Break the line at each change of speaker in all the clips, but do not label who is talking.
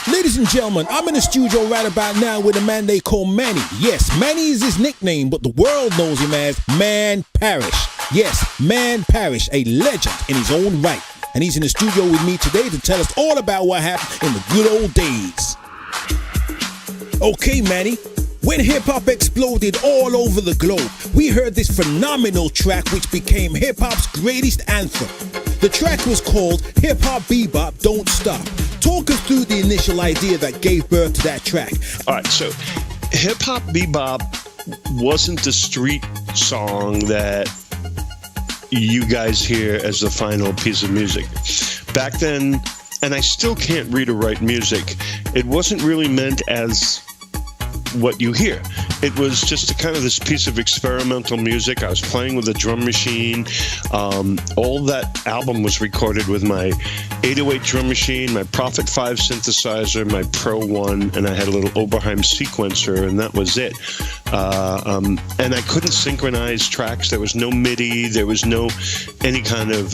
Ladies and gentlemen, I'm in the studio right about now with a man they call Manny. Yes, Manny is his nickname, but the world knows him as Man Parrish. Yes, Man Parrish, a legend in his own right. And he's in the studio with me today to tell us all about what happened in the good old days. Okay, Manny. When hip-hop exploded all over the globe, we heard this phenomenal track which became hip-hop's greatest anthem. The track was called Hip Hop Bebop Don't Stop. Talk us through the initial idea that gave birth to that track.
All right, so Hip Hop Bebop wasn't the street song that you guys hear as the final piece of music. Back then, and I still can't read or write music, it wasn't really meant as what you hear. It was just a kind of this piece of experimental music. I was playing with a drum machine. All that album was recorded with my 808 drum machine, my Prophetz 5 synthesizer, my Pro 1, and I had a little Oberheim sequencer, and that was it. And I couldn't synchronize tracks. There was no MIDI. There was no any kind of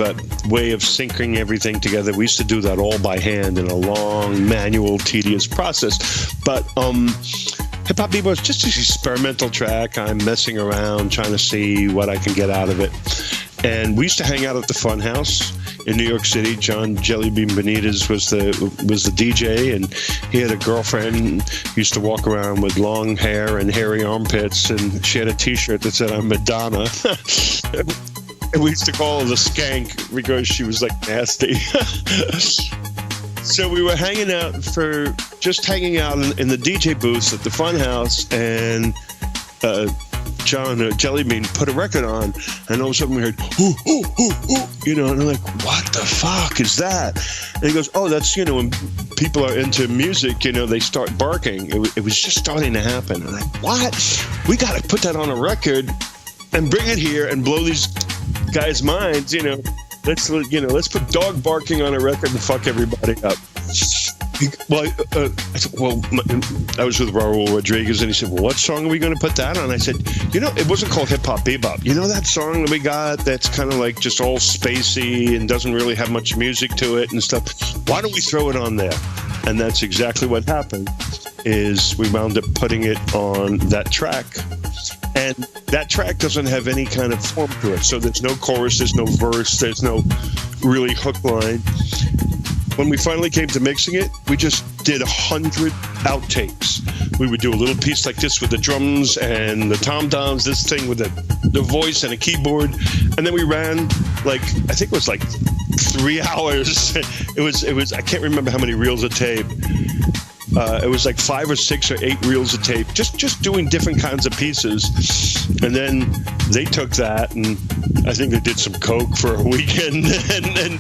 way of syncing everything together. We used to do that all by hand in a long, manual, tedious process. But Hip Hop Bebop was just an experimental track. I'm messing around, trying to see what I can get out of it. And we used to hang out at the Fun House in New York City. John Jellybean Benitez was the DJ, and he had a girlfriend who used to walk around with long hair and hairy armpits, and she had a T-shirt that said, "I'm Madonna." And we used to call her the Skank because she was like nasty. So we were hanging out in the DJ booths at the Fun House, and John Jellybean put a record on, and all of a sudden we heard, "Ooh, ooh, ooh, ooh," and I'm like, "What the fuck is that?" And he goes, "Oh, that's, when people are into music, they start barking." It was just starting to happen. And I'm like, "What? We got to put that on a record and bring it here and blow these guys' minds, Let's put dog barking on a record and fuck everybody up." I was with Raul Rodriguez, and he said, "Well, what song are we going to put that on?" I said, it wasn't called Hip Hop Bebop. That song that we got that's kind of like just all spacey and doesn't really have much music to it and stuff. Why don't we throw it on there? And that's exactly what happened, is we wound up putting it on that track. And that track doesn't have any kind of form to it. So there's no chorus, there's no verse, there's no really hook line. When we finally came to mixing it, we just did 100 outtakes. We would do a little piece like this with the drums and the tom-toms, this thing with the voice and a keyboard. And then we ran I think it was 3 hours. It was I can't remember how many reels of tape. It was 5 or 6 or 8 reels of tape, just doing different kinds of pieces. And then they took that, and I think they did some coke for a weekend and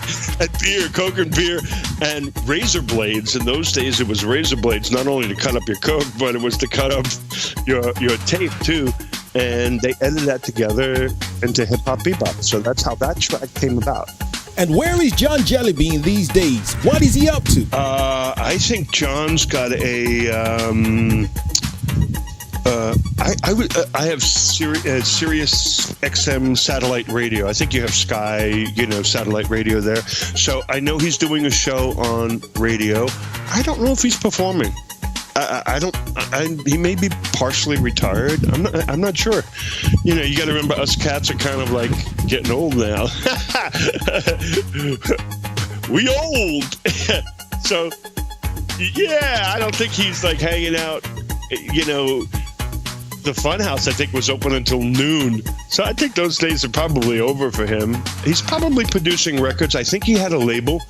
beer, coke and beer, and razor blades. In those days, it was razor blades, not only to cut up your coke, but it was to cut up your tape too. And they edited that together into Hip Hop Bebop. So that's how that track came about.
And where is John Jellybean these days? What is he up to?
I think John's got I have Sirius XM satellite radio. I think you have Sky, satellite radio there. So I know he's doing a show on radio. I don't know if he's performing. He may be partially retired. I'm not sure. You got to remember, us cats are kind of like getting old now. We old. So, yeah, I don't think he's hanging out. The Fun House, I think, was open until noon. So I think those days are probably over for him. He's probably producing records. I think he had a label,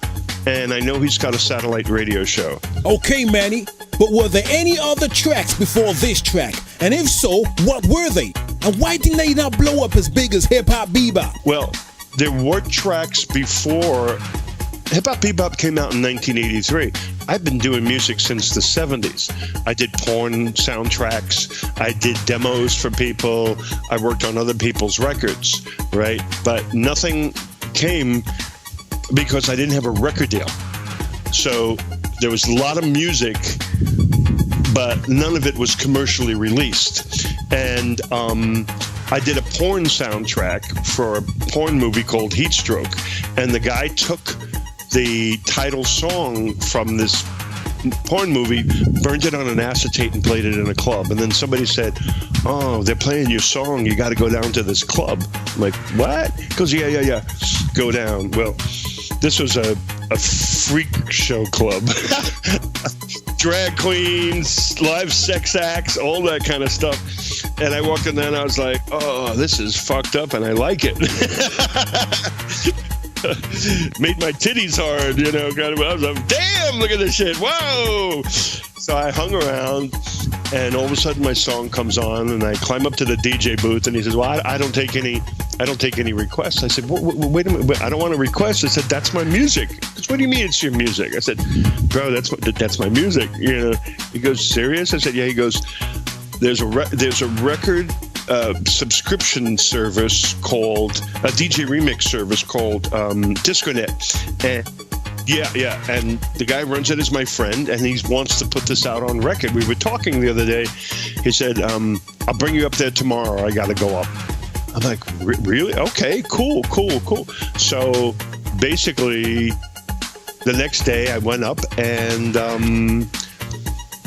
and I know he's got a satellite radio show.
Okay, Manny, but were there any other tracks before this track? And if so, what were they? And why didn't they not blow up as big as Hip Hop Bebop?
Well, there were tracks before. Hip Hop Bebop came out in 1983. I've been doing music since the 70s. I did porn soundtracks. I did demos for people. I worked on other people's records, right? But nothing came because I didn't have a record deal. So there was a lot of music, but none of it was commercially released. And I did a porn soundtrack for a porn movie called Heatstroke. And the guy took the title song from this porn movie, burned it on an acetate and played it in a club. And then somebody said, "Oh, they're playing your song. You got to go down to this club." I'm like, "What?" He goes, yeah. Go down. Well, this was a freak show club. Drag queens, live sex acts, all that kind of stuff. And I walked in there and I was like, "Oh, this is fucked up," and I like it. Made my titties hard, you know, kind of. I was like, "Damn, look at this shit. Whoa." So I hung around, and all of a sudden my song comes on, and I climb up to the DJ booth, and he says, "Well, I don't take any requests." I said, "Wait a minute, I don't want a request." I said, "That's my music." He goes, "What do you mean it's your music?" I said, "Bro, that's my music." You know. He goes, "Serious?" I said, "Yeah." He goes, There's a record subscription service called a DJ remix service called Disconet, and and the guy runs it as my friend, and he wants to put this out on record. We were talking the other day. He said, "I'll bring you up there tomorrow. I got to go up." I'm like, "Really? Okay, cool." So basically, the next day I went up and.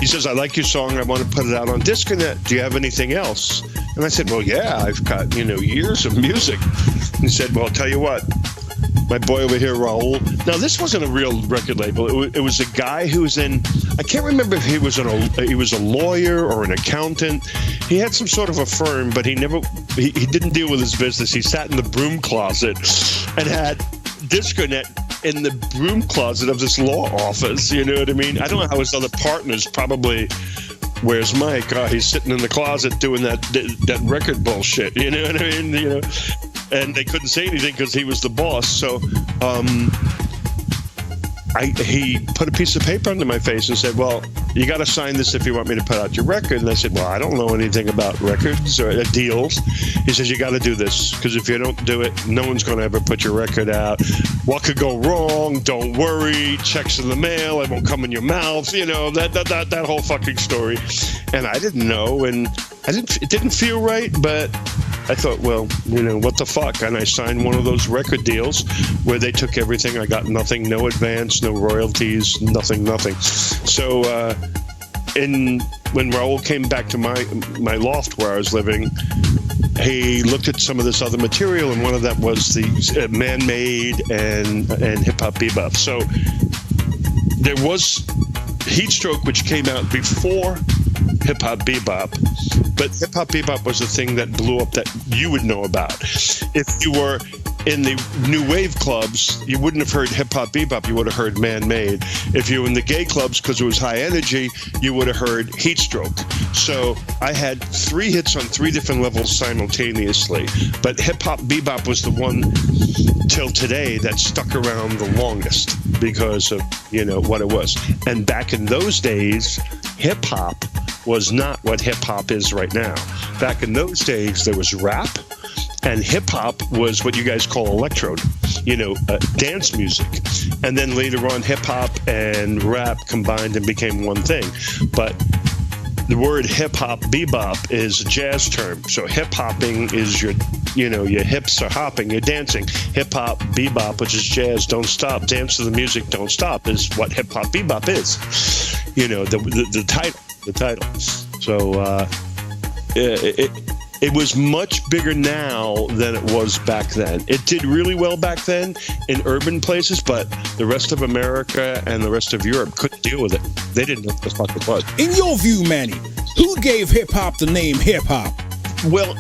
He says, "I like your song. I want to put it out on Disconet. Do you have anything else?" And I said, "Well, yeah, I've got, years of music." And he said, "Well, I'll tell you what, my boy over here, Raul." Now, this wasn't a real record label. It was a guy who was in, I can't remember if he was a lawyer or an accountant. He had some sort of a firm, but he didn't deal with his business. He sat in the broom closet and had Disconet in the broom closet of this law office, you know what I mean? I don't know how his other partners probably, "Where's Mike?" He's sitting in the closet doing that record bullshit, you know what I mean? And they couldn't say anything because he was the boss. So he put a piece of paper under my face and said, "Well, you got to sign this if you want me to put out your record." And I said, "Well, I don't know anything about records or deals." He says, "You got to do this, because if you don't do it, no one's going to ever put your record out. What could go wrong? Don't worry. Checks in the mail. It won't come in your mouth." You know, that whole fucking story. And I didn't know, and it didn't feel right, but I thought, well, what the fuck? And I signed one of those record deals where they took everything. I got nothing, no advance, no royalties, nothing. So when Raul came back to my loft where I was living, he looked at some of this other material, and one of that was the man-made and hip-hop bebop. So there was Heatstroke, which came out before hip-hop bebop, but hip-hop bebop was the thing that blew up that you would know about. If you were in the new wave clubs, you wouldn't have heard hip-hop bebop, you would have heard man-made. If you were in the gay clubs, because it was high energy, you would have heard Heatstroke. So I had 3 hits on 3 different levels simultaneously, but hip-hop bebop was the one till today that stuck around the longest because of what it was. And back in those days, hip-hop was not what hip-hop is right now. Back in those days, there was rap, and hip-hop was what you guys call electro, dance music. And then later on, hip-hop and rap combined and became one thing. But the word hip-hop bebop is a jazz term. So hip-hopping is your hips are hopping, you're dancing. Hip-hop bebop, which is jazz, don't stop, dance to the music, don't stop, is what hip-hop bebop is. The title. So it was much bigger now than it was back then. It did really well back then in urban places, but the rest of America and the rest of Europe couldn't deal with it. They didn't know what the fuck it was.
In your view, Manny, who gave hip-hop the name hip-hop?
Well,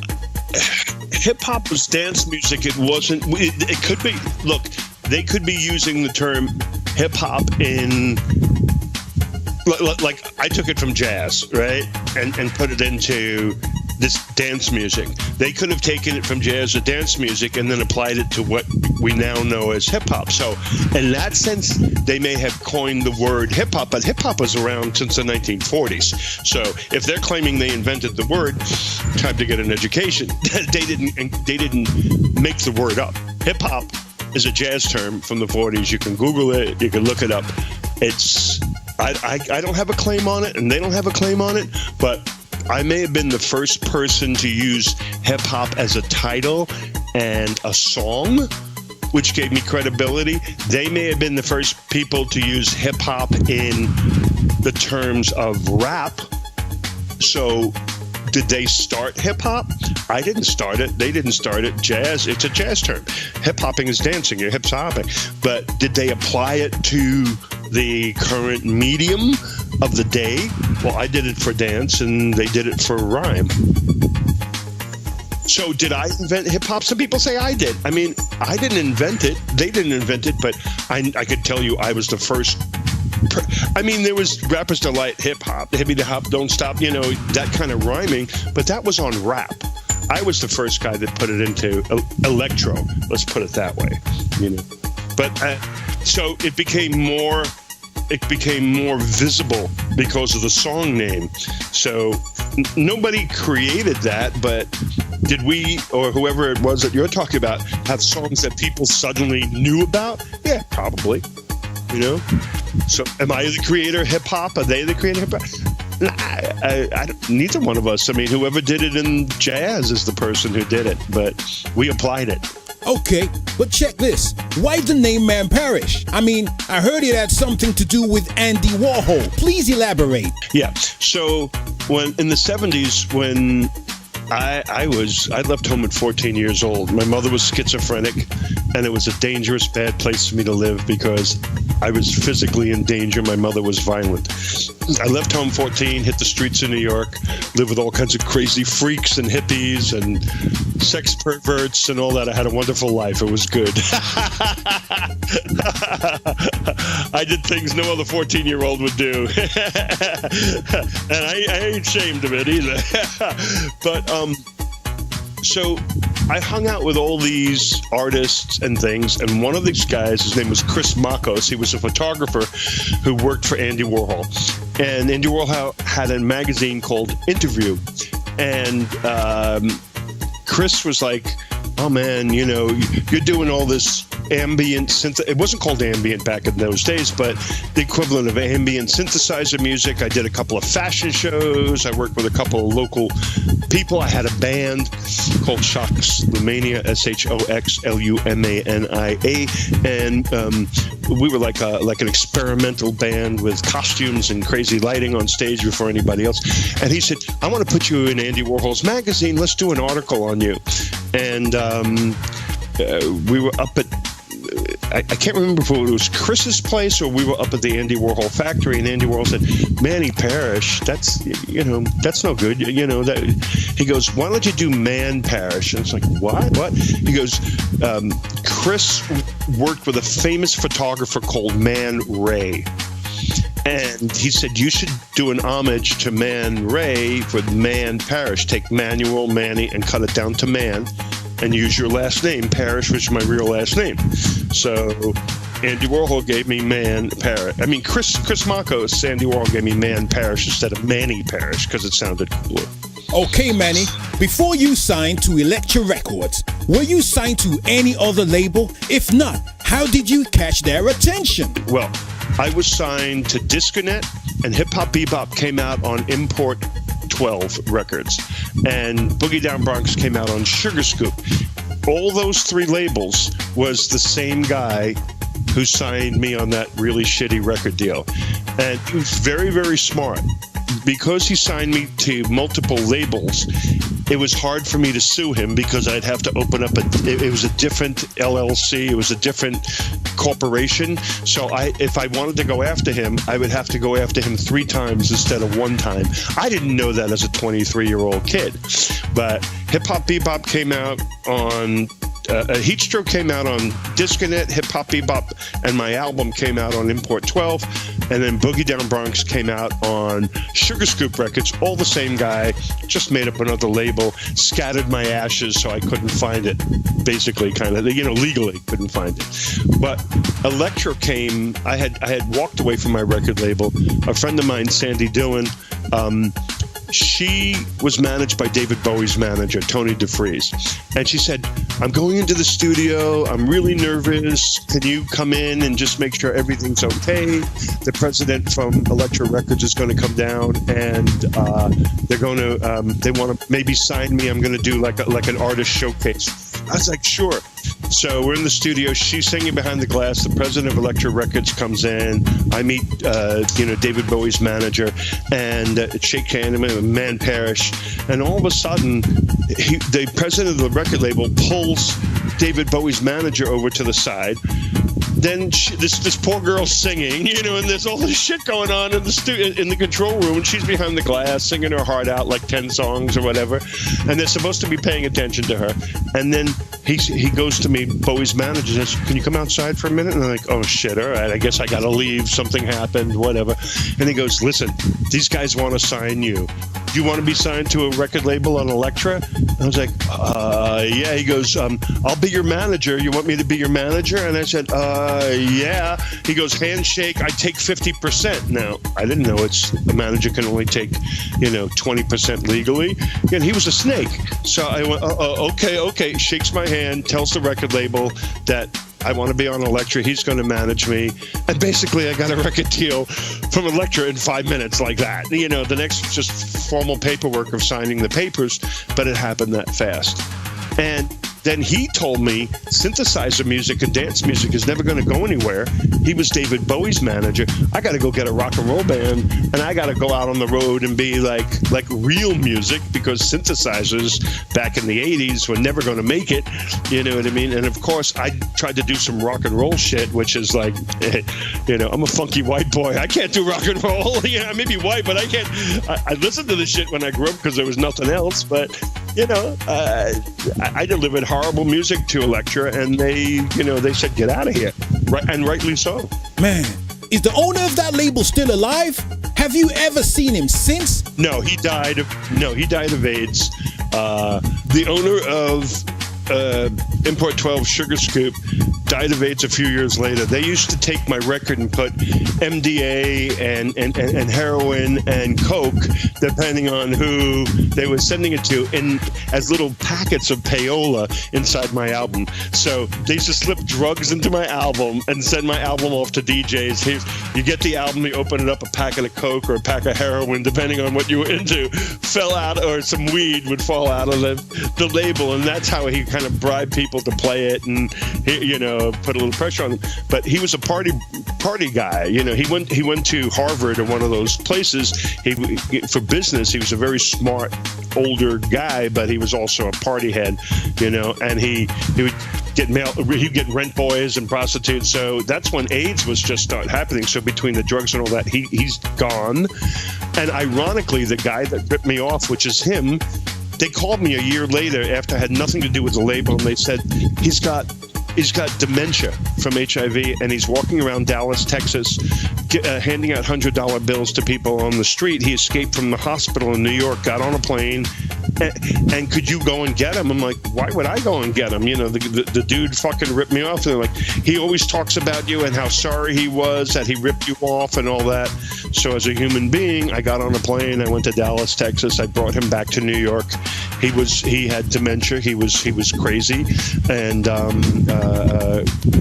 hip-hop was dance music. It wasn't... It could be... Look, they could be using the term hip-hop in... Like, I took it from jazz, right? And put it into this dance music. They could have taken it from jazz or dance music and then applied it to what we now know as hip-hop. So in that sense, they may have coined the word hip-hop, but hip-hop was around since the 1940s. So if they're claiming they invented the word, time to get an education. They didn't make the word up. Hip-hop is a jazz term from the 40s. You can Google it. You can look it up. I don't have a claim on it, and they don't have a claim on it, but I may have been the first person to use hip-hop as a title and a song, which gave me credibility. They may have been the first people to use hip-hop in the terms of rap. So did they start hip-hop? I didn't start it. They didn't start it. Jazz, it's a jazz term. Hip-hopping is dancing. You're hip-hopping. But did they apply it to the current medium of the day? Well, I did it for dance, and they did it for rhyme. So did I invent hip-hop? Some people say I did. I mean, I didn't invent it. They didn't invent it, but I could tell you I was the first. I mean, there was Rappers Delight, hip-hop, hippie to hop, don't stop, you know, that kind of rhyming, but that was on rap. I was the first guy that put it into electro, let's put it that way, you know. But so it became more visible because of the song name. So nobody created that, but did we, or whoever it was that you're talking about, have songs that people suddenly knew about? Yeah, probably. You know, so am I the creator of hip hop? Are they the creator of hip hop? Nah, I neither one of us. I mean, whoever did it in jazz is the person who did it, but we applied it.
Okay, but check this. Why the name Man Parrish? I mean, I heard it had something to do with Andy Warhol. Please elaborate.
Yeah. So when in the 70s, when I left home at 14 years old. My mother was schizophrenic, and it was a dangerous, bad place for me to live because I was physically in danger. My mother was violent. I left home 14, hit the streets of New York, lived with all kinds of crazy freaks and hippies and sex perverts and all that. I had a wonderful life. It was good. I did things no other 14-year-old would do. And I ain't ashamed of it either. But so I hung out with all these artists and things, and one of these guys, his name was Chris Makos. He was a photographer who worked for Andy Warhol. And Andy Warhol had a magazine called Interview. And Chris was like, oh man, you know, you're doing all this ambient synth. It wasn't called ambient back in those days, but the equivalent of ambient synthesizer music. I did a couple of fashion shows. I worked with a couple of local people. I had a band called Shoxlumania, SHOXLUMANIA, and we were like an experimental band with costumes and crazy lighting on stage before anybody else. And he said, I want to put you in Andy Warhol's magazine. Let's do an article on you. And we were up at, I can't remember if it was Chris's place or we were up at the Andy Warhol factory, and Andy Warhol said, Manny Parrish, that's no good. You know, that, he goes, why don't you do Man Parrish? And it's like, what? He goes, Chris worked with a famous photographer called Man Ray. And he said, you should do an homage to Man Ray with Man Parrish. Take Manuel, Manny, and cut it down to Man, and use your last name. Parrish was my real last name. So Andy Warhol gave me Man Parrish. I mean, Chris Makos, Andy Warhol gave me Man Parrish instead of Manny Parrish because it sounded cooler.
Okay, Manny, before you signed to Elektra Records, were you signed to any other label? If not, how did you catch their attention?
Well, I was signed to Disconet, and Hip Hop Bebop came out on Import 12 Records, and Boogie Down Bronx came out on Sugar Scoop. All those three labels was the same guy who signed me on that really shitty record deal. And he was very, very smart. Because he signed me to multiple labels, it was hard for me to sue him because I'd have to open up it was a different LLC, it was a different corporation. So if I wanted to go after him, I would have to go after him 3 times instead of 1 time. I didn't know that as a 23-year-old kid. But Hip Hop Bebop came out on Heatstroke came out on Disconet, Hip Hop Bebop, and my album came out on Import 12, and then Boogie Down Bronx came out on Sugar Scoop Records. All the same guy, just made up another label, scattered my ashes so I couldn't find it. Basically, kind of, legally couldn't find it. But Elektra came. I had walked away from my record label. A friend of mine, Sandy Dillon, she was managed by David Bowie's manager, Tony DeFries. And she said, I'm going into the studio. I'm really nervous. Can you come in and just make sure everything's okay? The president from Elektra Records is going to come down, and they're going to, they want to maybe sign me. I'm going to do like an artist showcase. I was like, sure. So we're in the studio. She's singing behind the glass. The president of Elektra Records comes in. I meet, David Bowie's manager, and shake hand with man Parrish. And all of a sudden, the president of the record label pulls David Bowie's manager over to the side. Then this poor girl singing, and there's all this shit going on in the control room, and she's behind the glass singing her heart out like 10 songs or whatever, and they're supposed to be paying attention to her. And then he goes to me, Bowie's manager, says, "Can you come outside for a minute?" And I'm like, "Oh shit, all right, I guess I gotta leave. Something happened, whatever." And he goes, "Listen, these guys want to sign you. Do you want to be signed to a record label on Elektra?" And I was like, yeah. He goes, "I'll be your manager. You want me to be your manager?" And I said, yeah. He goes, "Handshake, I take 50%. Now, I didn't know a manager can only take, 20% legally. And he was a snake. So I went, okay. Shakes my hand, tells the record label that I want to be on Elektra. He's going to manage me. And basically, I got a record deal from Elektra in 5 minutes like that. The next was just formal paperwork of signing the papers, but it happened that fast. And then he told me synthesizer music and dance music is never going to go anywhere. He was David Bowie's manager. I got to go get a rock and roll band, and I got to go out on the road and be like real music, because synthesizers back in the 80s were never going to make it. You know what I mean? And of course, I tried to do some rock and roll shit, which is like, I'm a funky white boy. I can't do rock and roll. I may be white, but I can't. I listened to this shit when I grew up because there was nothing else. But I delivered horrible music to Elektra, and they said, "Get out of here," right, and rightly so.
Man, is the owner of that label still alive? Have you ever seen him since?
No, he died of AIDS. The owner of Import 12 Sugar Scoop died of AIDS a few years later. They used to take my record and put MDA and heroin and coke, depending on who they were sending it to, in as little packets of payola inside my album. So they used to slip drugs into my album and send my album off to DJs. Here, you get the album, you open it up, a packet of coke or a pack of heroin, depending on what you were into, fell out, or some weed would fall out of the label, and that's how he kind of bribed people to play it and put a little pressure on him. But he was a party guy. He went to Harvard or one of those places. For business, he was a very smart older guy, but he was also a party head. And he would he'd get rent boys and prostitutes. So that's when AIDS was just started happening. So between the drugs and all that, he's gone. And ironically, the guy that ripped me off, which is him, they called me a year later after I had nothing to do with the label, and they said, he's got dementia from HIV, and he's walking around Dallas, Texas, handing out $100 bills to people on the street. He escaped from the hospital in New York, got on a plane, and could you go and get him? I'm like, why would I go and get him? The dude fucking ripped me off. And they're like, he always talks about you and how sorry he was that he ripped you off and all that. So as a human being, I got on a plane. I went to Dallas, Texas. I brought him back to New York. He had dementia. He was crazy, and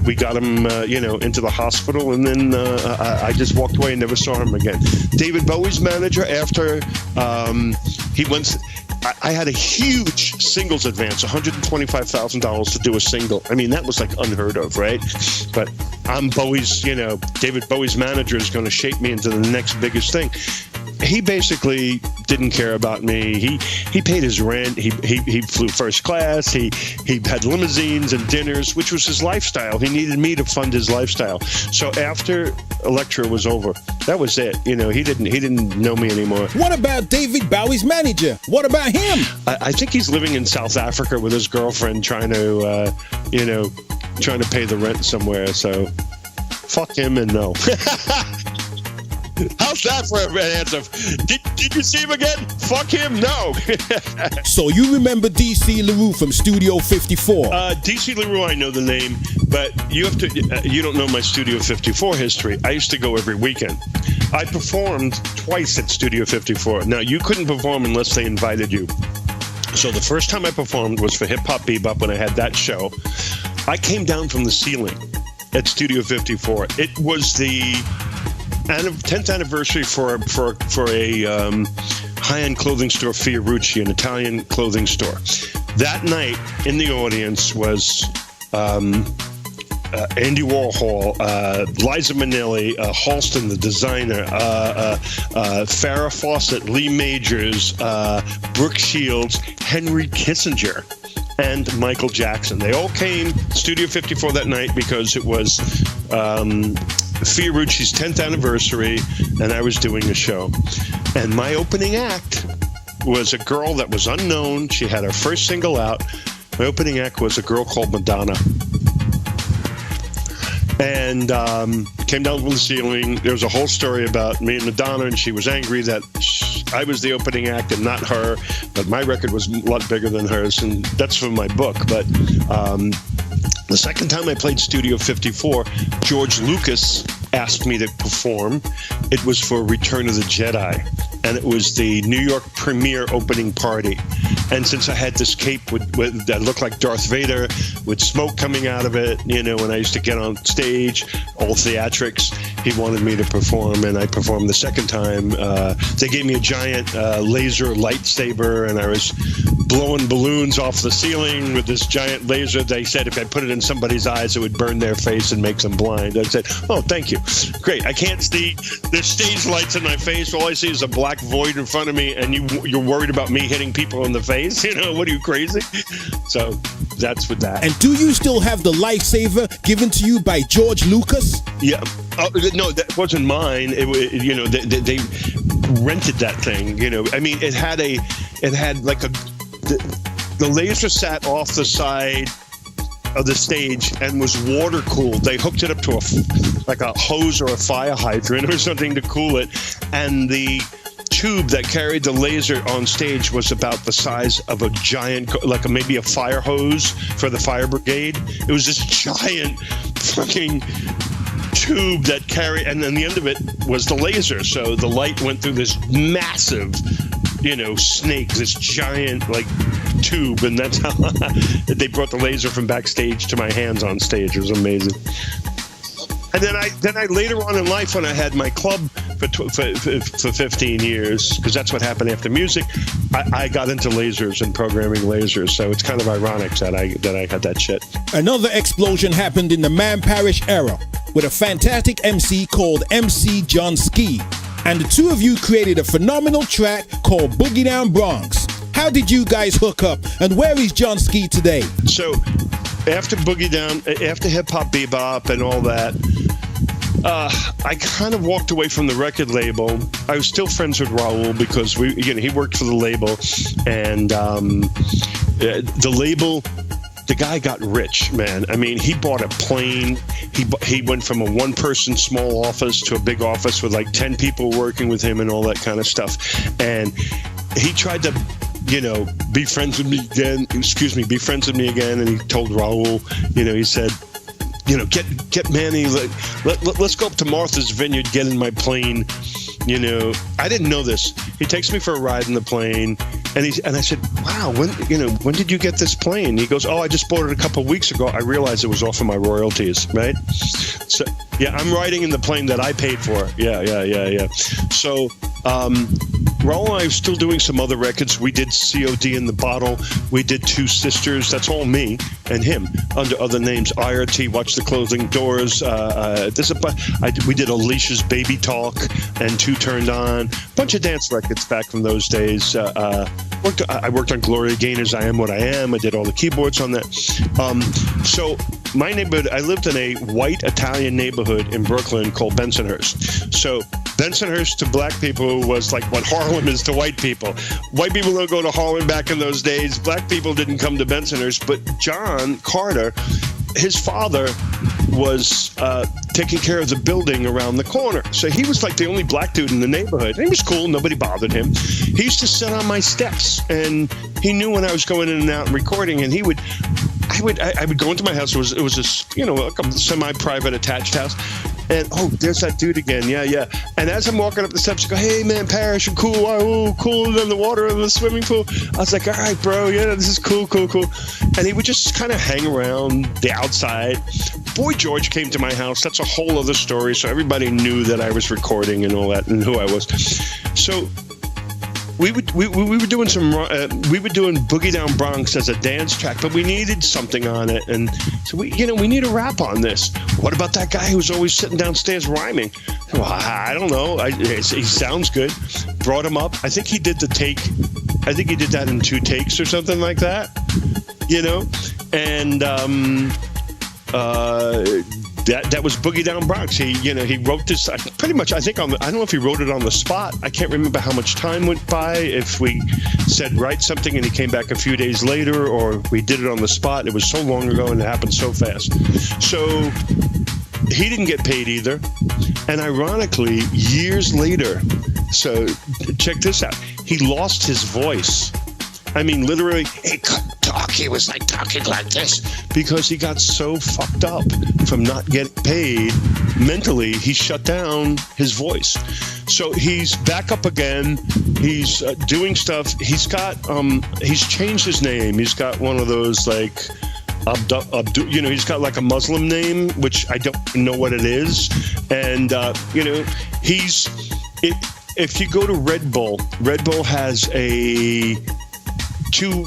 we got him into the hospital. And then I just walked away and never saw him again. David Bowie's manager, after he went. I had a huge singles advance, $125,000 to do a single. I mean, that was like unheard of, right? But I'm David Bowie's manager is going to shape me into the next biggest thing. He basically didn't care about me. He paid his rent. He flew first class. He had limousines and dinners, which was his lifestyle. He needed me to fund his lifestyle. So after Elektra was over, that was it. He didn't know me anymore.
What about David Bowie's manager? What about him?
I think he's living in South Africa with his girlfriend, trying to pay the rent somewhere. So fuck him and no. How's that for an answer? Did you see him again? Fuck him, no.
So you remember DC LaRue from Studio 54?
DC LaRue, I know the name, but you don't know my Studio 54 history. I used to go every weekend. I performed twice at Studio 54. Now, you couldn't perform unless they invited you. So the first time I performed was for Hip Hop Bebop when I had that show. I came down from the ceiling at Studio 54. It was the 10th anniversary for a high-end clothing store, Fiorucci, an Italian clothing store. That night in the audience was Andy Warhol, Liza Minnelli, Halston, the designer, Farrah Fawcett, Lee Majors, Brooke Shields, Henry Kissinger, and Michael Jackson. They all came Studio 54 that night because it was Fiorucci's 10th anniversary, and I was doing a show. And my opening act was a girl that was unknown. She had her first single out. My opening act was a girl called Madonna. And came down from the ceiling. There was a whole story about me and Madonna, and she was angry that I was the opening act and not her. But my record was a lot bigger than hers, and that's from my book. But the second time I played Studio 54, George Lucas asked me to perform. It was for Return of the Jedi, and it was the New York premiere opening party. And since I had this cape that looked like Darth Vader with smoke coming out of it, you know, when I used to get on stage, all theatrics, he wanted me to perform, and I performed the second time. They gave me a giant laser lightsaber, and I was blowing balloons off the ceiling with this giant laser. They said if I put it in somebody's eyes, it would burn their face and make them blind. I said, oh, thank you. Great. I can't see. There's stage lights in my face. All I see is a black void in front of me, and you're worried about me hitting people in the face? You know, what are you, crazy? So that's with that.
And do you still have the lightsaber given to you by George Lucas?
Yeah. No, that wasn't mine. You know, they rented that thing. You know, I mean, it had like the laser sat off the side of the stage and was water cooled. They hooked it up to a hose or a fire hydrant or something to cool it, and the tube that carried the laser on stage was about the size of a giant, like maybe a fire hose for the fire brigade. It was this giant fucking tube that carried, and then the end of it was the laser. So the light went through this massive, you know, snake, this giant like tube, and that's how they brought the laser from backstage to my hands on stage. It was amazing. And then I later on in life, when I had my club for 15 years, because that's what happened after music, I got into lasers and programming lasers. So it's kind of ironic that I had that shit.
Another explosion happened in the Man Parrish era with a fantastic MC called MC John Ski. And the two of you created a phenomenal track called Boogie Down Bronx. How did you guys hook up, and where is John Ski today?
So after Boogie Down, after Hip Hop Bebop and all that, I kind of walked away from the record label. I was still friends with Raul because he worked for the label, and the label. The guy got rich, man. I mean, he bought a plane. He went from a one-person small office to a big office with like 10 people working with him and all that kind of stuff. And he tried to, you know, be friends with me again. Be friends with me again. And he told Raul, you know, he said, you know, get Manny. Let's go up to Martha's Vineyard. Get in my plane. You know, I didn't know this. He takes me for a ride in the plane, and I said, "Wow, when did you get this plane?" He goes, "Oh, I just bought it a couple of weeks ago. I realized it was off of my royalties, right?" So, yeah, I'm riding in the plane that I paid for. Yeah. So, Raul and I are still doing some other records. We did COD in the Bottle. We did Two Sisters. That's all me and him under other names. IRT, Watch the Closing Doors. We did Alicia's Baby Talk and Two Turned On. Bunch of dance records back from those days. I worked on Gloria Gaynor's I Am What I Am. I did all the keyboards on that. So my neighborhood, I lived in a white Italian neighborhood in Brooklyn called Bensonhurst. So Bensonhurst to black people was like what Harlem is to white people. White people don't go to Harlem back in those days. Black people didn't come to Bensonhurst. But John Carter, his father was taking care of the building around the corner. So he was like the only black dude in the neighborhood. And he was cool. Nobody bothered him. He used to sit on my steps, and he knew when I was going in and out and recording, and I would go into my house. It was this, you know, like a semi-private attached house. And, oh, there's that dude again. Yeah. And as I'm walking up the steps, I go, hey, man, Parrish, I'm cool. Oh, cool in the water in the swimming pool. I was like, all right, bro. Yeah, this is cool. And he would just kind of hang around the outside. Boy George came to my house. That's a whole other story. So everybody knew that I was recording and all that and who I was. So we were doing we were doing Boogie Down Bronx as a dance track, but we needed something on it, and so we need a rap on this. What about that guy who's always sitting downstairs rhyming? Well, I don't know. He sounds good. Brought him up. I think he did the take. I think he did that in 2 takes or something like that. And that was Boogie Down Bronx. He wrote this pretty much. I think I don't know if he wrote it on the spot. I can't remember how much time went by. If we said write something and he came back a few days later, or we did it on the spot. It was so long ago and it happened so fast. So he didn't get paid either. And ironically, years later, so check this out. He lost his voice. I mean, literally, he couldn't talk. He was like talking like this because he got so fucked up from not getting paid. Mentally, he shut down his voice. So he's back up again. He's doing stuff. He's changed his name. He's got one of those like, he's got like a Muslim name, which I don't know what it is. And, if you go to Red Bull has a two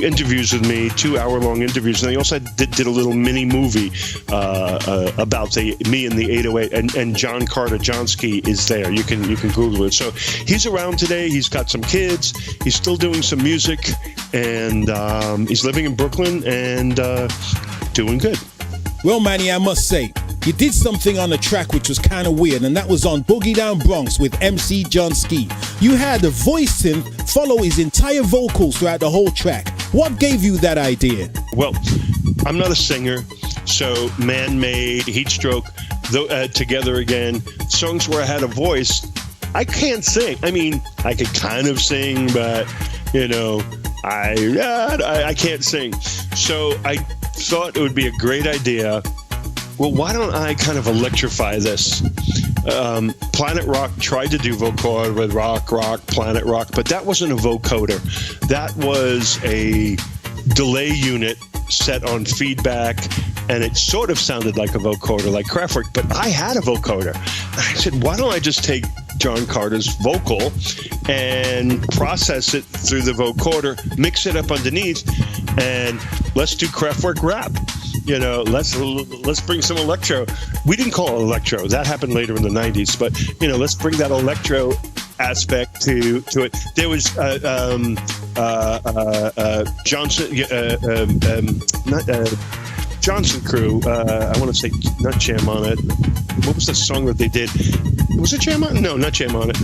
interviews with me, 2-hour-long interviews, and they also did a little mini movie about me and the 808, and John Carter Johnsky is there. You can Google it. So he's around today. He's got some kids. He's still doing some music, and he's living in Brooklyn and doing good.
Well, Manny, I must say, you did something on the track which was kind of weird, and that was on Boogie Down Bronx with MC John Ski. You had the voice synth follow his entire vocals throughout the whole track. What gave you that idea?
Well, I'm not a singer, so Man-Made, Heat Stroke, Together Again, songs where I had a voice. I can't sing. I mean, I could kind of sing, but, I can't sing. So I thought it would be a great idea. Well, why don't I kind of electrify this? Planet Rock tried to do vocoder with Rock, Planet Rock, but that wasn't a vocoder. That was a delay unit set on feedback, and it sort of sounded like a vocoder, like Kraftwerk, but I had a vocoder. And I said, why don't I just take John Carter's vocal and process it through the vocoder, mix it up underneath, and let's do Kraftwerk rap. Let's bring some electro. We didn't call it electro. That happened later in the 90s. But, let's bring that electro aspect to it. There was Johnson Crew. I want to say not Jam on It. What was the song that they did? Was it Jam on It? No, not Jam on It.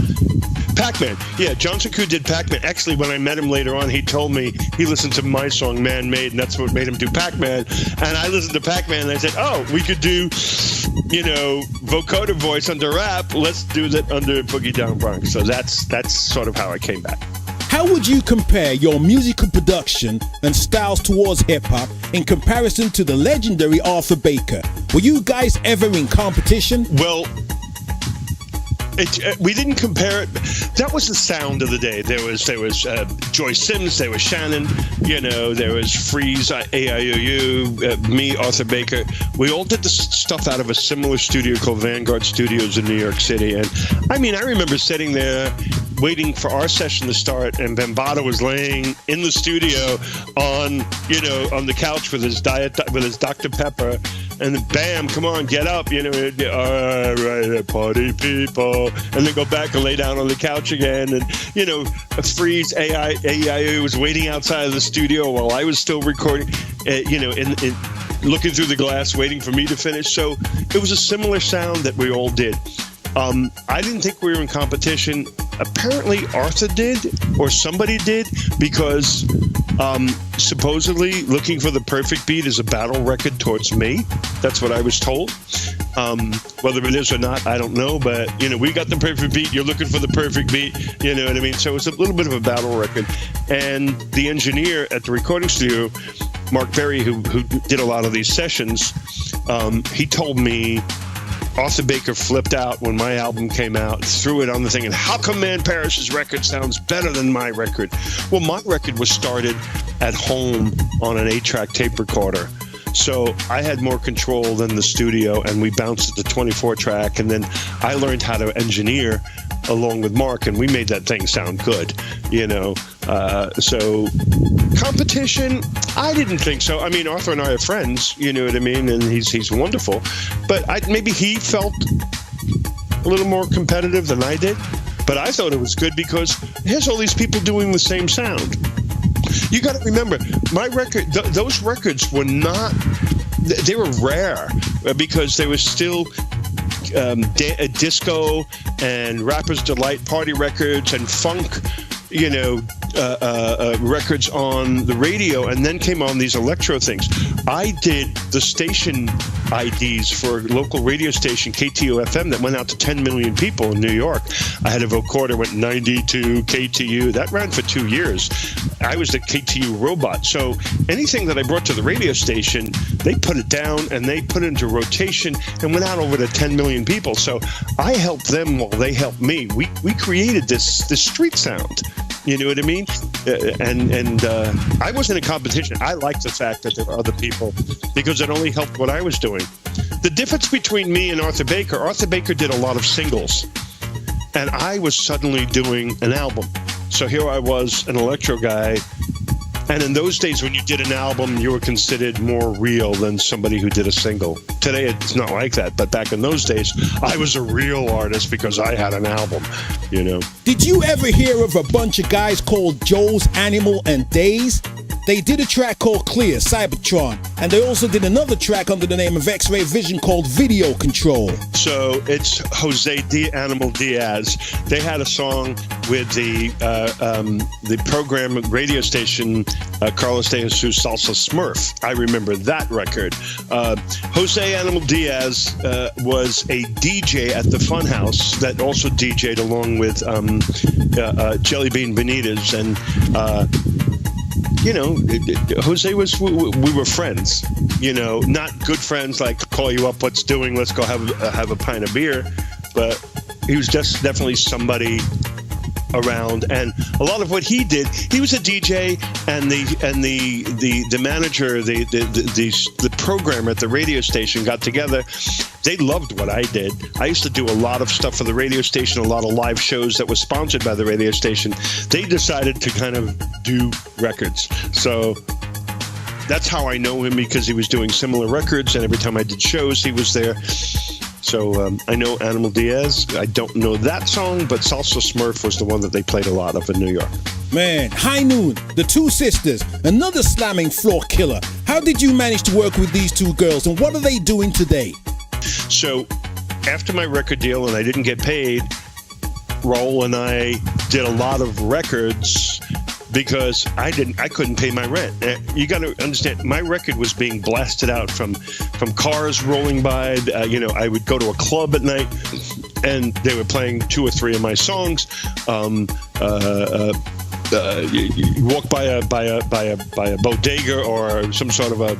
Pac-Man. Yeah, Johnson Crew did Pac-Man. Actually, when I met him later on, he told me he listened to my song, Man-Made, and that's what made him do Pac-Man. And I listened to Pac-Man, and I said, oh, we could do, vocoder voice under rap. Let's do that under Boogie Down Bronx. So that's sort of how I came back.
How would you compare your musical production and styles towards hip-hop in comparison to the legendary Arthur Baker? Were you guys ever in competition?
Well, we didn't compare it. That was the sound of the day. There was Joy Sims, there was Shannon, there was Freeze, AIOU, me, Arthur Baker. We all did the stuff out of a similar studio called Vanguard Studios in New York City. And I remember sitting there waiting for our session to start, and Bambaataa was laying in the studio on the couch with his Dr. Pepper, and then bam, come on, get up, all right, party people, and then go back and lay down on the couch again, and Freeze, AIU was waiting outside of the studio while I was still recording, looking through the glass, waiting for me to finish. So it was a similar sound that we all did. I didn't think we were in competition. Apparently Arthur did, or somebody did, because supposedly Looking for the Perfect Beat is a battle record towards me. That's what I was told. Whether it is or not, I don't know, but we got the perfect beat, you're looking for the perfect beat, you know what I mean? So it's a little bit of a battle record. And the engineer at the recording studio, Mark Berry, who did a lot of these sessions, he told me Arthur Baker flipped out when my album came out, threw it on the thing, and how come Man Parrish's record sounds better than my record? Well, my record was started at home on an 8-track tape recorder. So I had more control than the studio, and we bounced at the 24 track, and then I learned how to engineer along with Mark, and we made that thing sound good, so competition, I didn't think so. I mean, Arthur and I are friends, you know what I mean, and he's wonderful, but maybe he felt a little more competitive than I did, but I thought it was good because here's all these people doing the same sound. You got to remember, my record, those records were not, they were rare because they were still disco and Rapper's Delight party records and funk, records on the radio, and then came on these electro things. I did the station IDs for a local radio station, KTU-FM, that went out to 10 million people in New York. I had a vocoder, went 92 KTU. That ran for 2 years. I was the KTU robot. So anything that I brought to the radio station, they put it down and they put it into rotation and went out over to 10 million people. So I helped them while they helped me. We created this street sound. You know what I mean? I wasn't in competition. I liked the fact that there were other people because it only helped what I was doing. The difference between me and Arthur Baker did a lot of singles, and I was suddenly doing an album. So here I was, an electro guy, and in those days when you did an album, you were considered more real than somebody who did a single. Today it's not like that, but back in those days, I was a real artist because I had an album,
Did you ever hear of a bunch of guys called Joe's Animal and Days? They did a track called Clear, Cybertron, and they also did another track under the name of X-Ray Vision called Video Control.
So it's Jose Animal Diaz. They had a song with the program radio station Carlos de Jesus Salsa Smurf. I remember that record. Jose Animal Diaz was a DJ at the Funhouse that also DJ'd along with Jelly Bean Benitez, and Jose we were friends, not good friends like call you up, let's go have a pint of beer, but he was just definitely somebody around. And a lot of what he did, he was a DJ, and the manager, the programmer at the radio station got together. They loved what I did. I used to do a lot of stuff for the radio station, a lot of live shows that were sponsored by the radio station. They decided to kind of do records. So that's how I know him, because he was doing similar records, and every time I did shows, he was there. So I know Animal Diaz. I don't know that song, but Salsa Smurf was the one that they played a lot of in New York.
Man, High Noon, the Two Sisters, another slamming floor killer. How did you manage to work with these two girls, and what are they doing today?
So after my record deal and I didn't get paid, Raul and I did a lot of records because I couldn't pay my rent. You got to understand, my record was being blasted out from cars rolling by. I would go to a club at night, and they were playing 2 or 3 of my songs. You walk by a bodega or some sort of a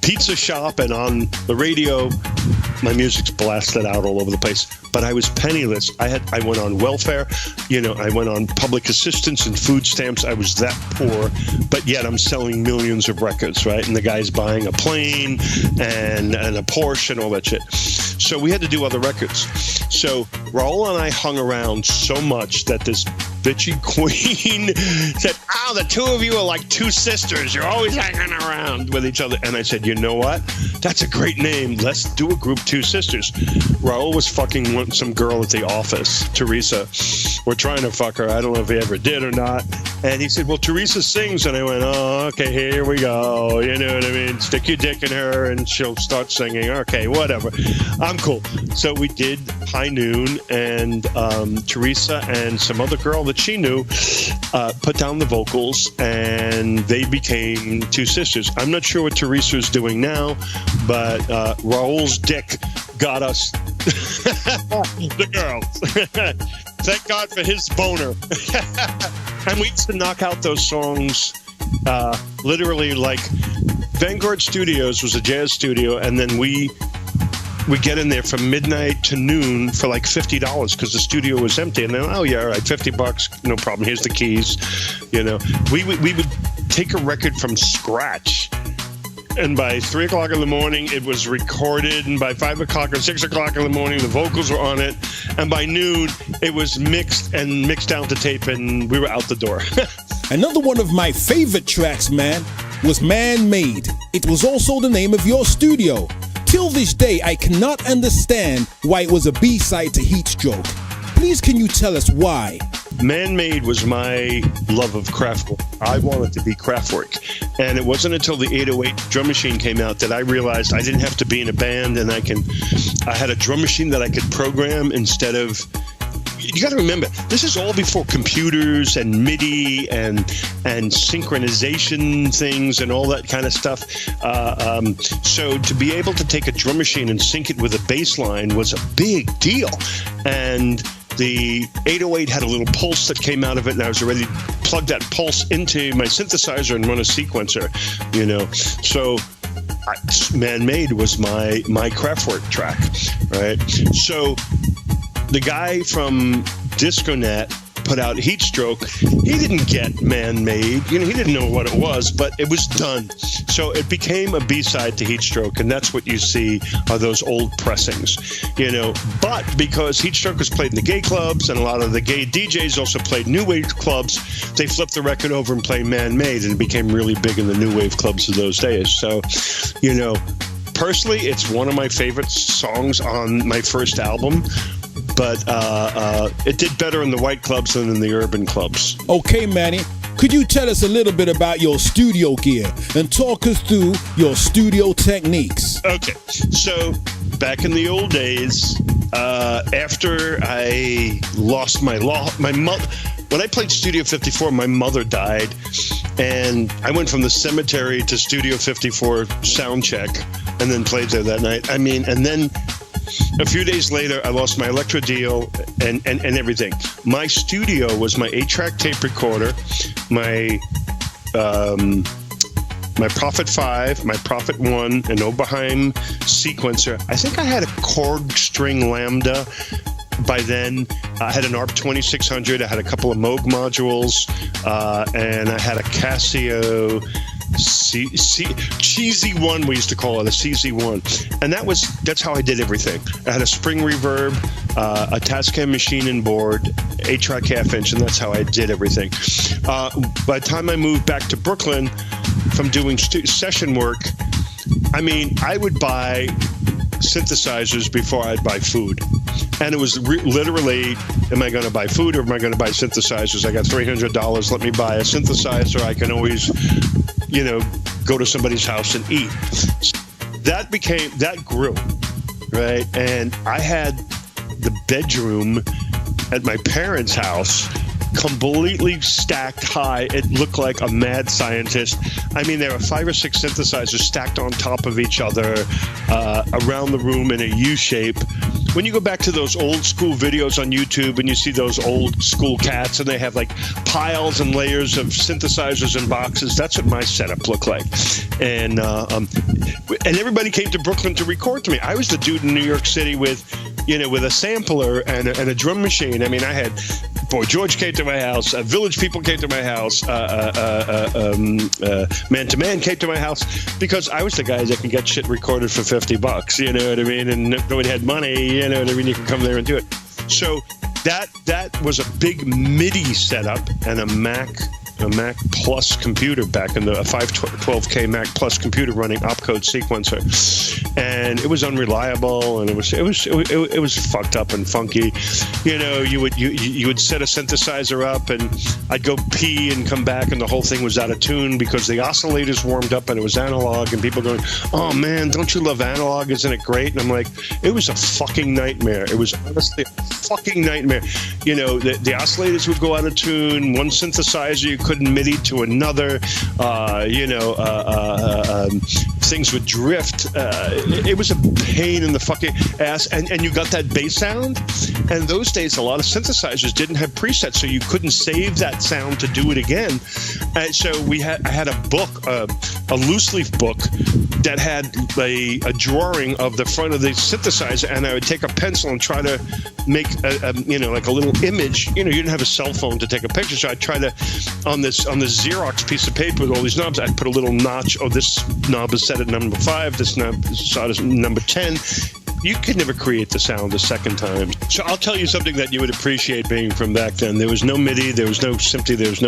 pizza shop, and on the radio, my music's blasted out all over the place. But I was penniless. I went on welfare. I went on public assistance and food stamps. I was that poor, but yet I'm selling millions of records, right? And the guy's buying a plane and a Porsche and all that shit. So we had to do other records. So Raul and I hung around so much that this bitchy queen said, the two of you are like two sisters. You're always hanging around with each other. And I said, you know what? That's a great name. Let's do a group, Two Sisters. Raul was fucking some girl at the office, Teresa. We're trying to fuck her. I don't know if he ever did or not. And he said, well, Teresa sings. And I went, oh, okay, here we go. You know what I mean? Stick your dick in her and she'll start singing. Okay, whatever. I'm cool. So we did High Noon, and Teresa and some other girl that she knew put down the vocals, and they became Two Sisters. I'm not sure what Teresa's doing now, but Raul's dick got us the girls. Thank God for his boner. And we used to knock out those songs literally like Vanguard Studios was a jazz studio, and then we get in there from midnight to noon for like $50 because the studio was empty. And then, oh yeah, all right, $50, no problem. Here's the keys. We would take a record from scratch and by 3 o'clock in the morning, it was recorded, and by 5 o'clock or 6 o'clock in the morning, the vocals were on it, and by noon, it was mixed down to tape, and we were out the door.
Another one of my favorite tracks, man, was Man Made. It was also the name of your studio. Till this day, I cannot understand why it was a B-side to Heatstroke. Please, can you tell us why?
Man-Made was my love of Kraftwerk. I wanted to be Kraftwerk. And it wasn't until the 808 drum machine came out that I realized I didn't have to be in a band, and I had a drum machine that I could program instead of... You got to remember, this is all before computers and MIDI and synchronization things and all that kind of stuff. So to be able to take a drum machine and sync it with a bass line was a big deal. And the 808 had a little pulse that came out of it, and I was ready to plug that pulse into my synthesizer and run a sequencer, you know. So Man-Made was my Kraftwerk track, right? So the guy from Disconet put out Heatstroke. He didn't get Man-Made. You know, he didn't know what it was, but it was done. So it became a B-side to Heatstroke, and that's what you see are those old pressings, you know. But because Heatstroke was played in the gay clubs, and a lot of the gay DJs also played new wave clubs, they flipped the record over and played Man-Made, and it became really big in the new wave clubs of those days. So, you know, personally, it's one of my favorite songs on my first album. But it did better in the white clubs than in the urban clubs.
Okay, Manny, could you tell us a little bit about your studio gear and talk us through your studio techniques?
Okay, so back in the old days, after I lost my mother, when I played Studio 54, my mother died, and I went from the cemetery to Studio 54 sound check, and then played there that night. I mean, and then a few days later, I lost my Electra deal and everything. My studio was my 8-track tape recorder, my Prophet 5, my Prophet 1, an Oberheim sequencer. I think I had a Korg string Lambda by then. I had an ARP 2600. I had a couple of Moog modules, and I had a Casio Cheesy One, we used to call it, a CZ1, and that's how I did everything. I had a spring reverb, a Tascam machine and board, 8-track half-inch, and that's how I did everything. By the time I moved back to Brooklyn from doing session work, I mean, I would buy synthesizers before I'd buy food. And it was literally, am I going to buy food or am I going to buy synthesizers? I got $300. Let me buy a synthesizer. I can always, you know, go to somebody's house and eat. That grew, right? And I had the bedroom at my parents' house completely stacked high. It looked like a mad scientist. I mean, there were 5 or 6 synthesizers stacked on top of each other around the room in a U shape. When you go back to those old school videos on YouTube and you see those old school cats and they have like piles and layers of synthesizers and boxes, that's what my setup looked like. And everybody came to Brooklyn to record to me. I was the dude in New York City with a sampler and a drum machine. I mean, I had Boy George came to my house, Village People came to my house, Man to Man came to my house, because I was the guy that could get shit recorded for $50. You know what I mean? And nobody had money. You know what I mean? You could come there and do it. So that was a big MIDI setup and a Mac Plus computer back in the 512K Mac Plus computer running opcode sequencer, and it was unreliable and it was fucked up and funky. You know, you would set a synthesizer up and I'd go pee and come back and the whole thing was out of tune because the oscillators warmed up and it was analog, and people going, "Oh man, don't you love analog? Isn't it great?" And I'm like, it was a fucking nightmare. It was honestly a fucking nightmare. You know, the oscillators would go out of tune. One synthesizer you couldn't MIDI to another. Things would drift. It was a pain in the fucking ass. And you got that bass sound. And those days, a lot of synthesizers didn't have presets, so you couldn't save that sound to do it again. And so I had a book, a loose leaf book that had a drawing of the front of the synthesizer, and I would take a pencil and try to make like a little image. You know, you didn't have a cell phone to take a picture, so I'd try to, on on this Xerox piece of paper with all these knobs. I'd put a little notch. Oh, this knob is set at number 5. This knob is set at number 10. You could never create the sound a second time. So I'll tell you something that you would appreciate being from back then. There was no MIDI, there was no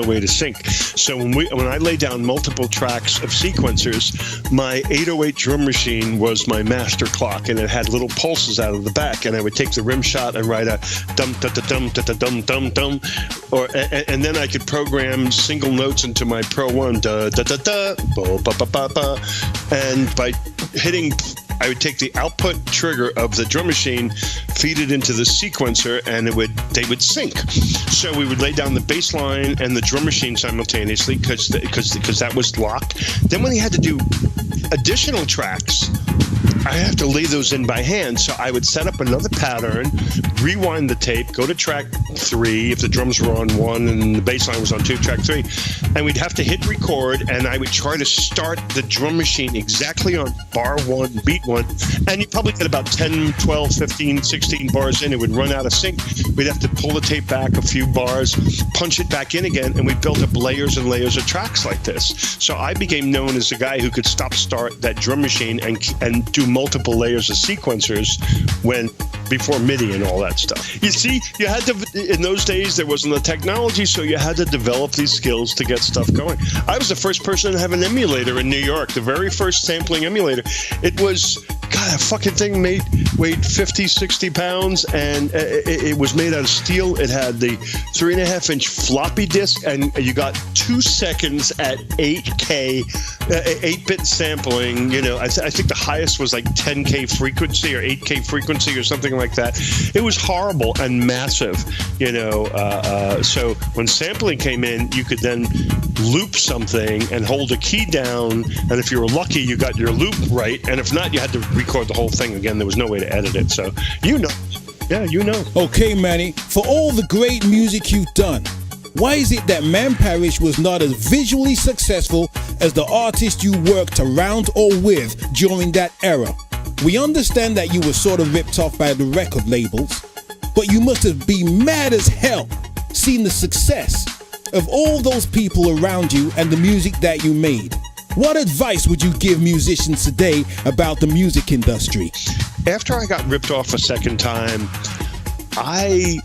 way to sync. So when I lay down multiple tracks of sequencers, my 808 drum machine was my master clock, and it had little pulses out of the back, and I would take the rim shot and write a dum da da dum da da dum dum dum, and then I could program single notes into my Pro 1, da da da da, ba ba ba ba ba, and by hitting, I would take the output trigger of the drum machine, feed it into the sequencer, and they would sync. So we would lay down the bass line and the drum machine simultaneously because that was locked. Then when he had to do additional tracks, I have to lay those in by hand. So I would set up another pattern, rewind the tape, go to track 3 if the drums were on 1 and the bass line was on 2, track 3, and we'd have to hit record, and I would try to start the drum machine exactly on bar 1, beat 1, and you probably get about 10, 12, 15, 16 bars in. It would run out of sync. We'd have to pull the tape back a few bars, punch it back in again, and we built up layers and layers of tracks like this. So I became known as a guy who could start that drum machine and do multiple layers of sequencers before MIDI and all that stuff. You see, you had to, in those days, there wasn't the technology, so you had to develop these skills to get stuff going. I was the first person to have an emulator in New York, the very first sampling emulator. It was, God, a fucking thing weighed 50, 60 pounds, and it was made out of steel. It had the 3.5-inch floppy disk, and you got 2 seconds at 8K, 8-bit sampling. You know, I think the highest was like 10K frequency or 8K frequency or something like that. It was horrible and massive, you know. So when sampling came in, you could then loop something and hold a key down, and if you were lucky, you got your loop right, and if not, you had to record the whole thing again. There was no way to edit it. So you know. Yeah, you know.
Okay, Manny, for all the great music you've done, why is it that Man Parrish was not as visually successful as the artist you worked around or with during that era? We understand that you were sort of ripped off by the record labels, but you must have been mad as hell seeing the success of all those people around you and the music that you made. What advice would you give musicians today about the music industry?
After I got ripped off a second time, I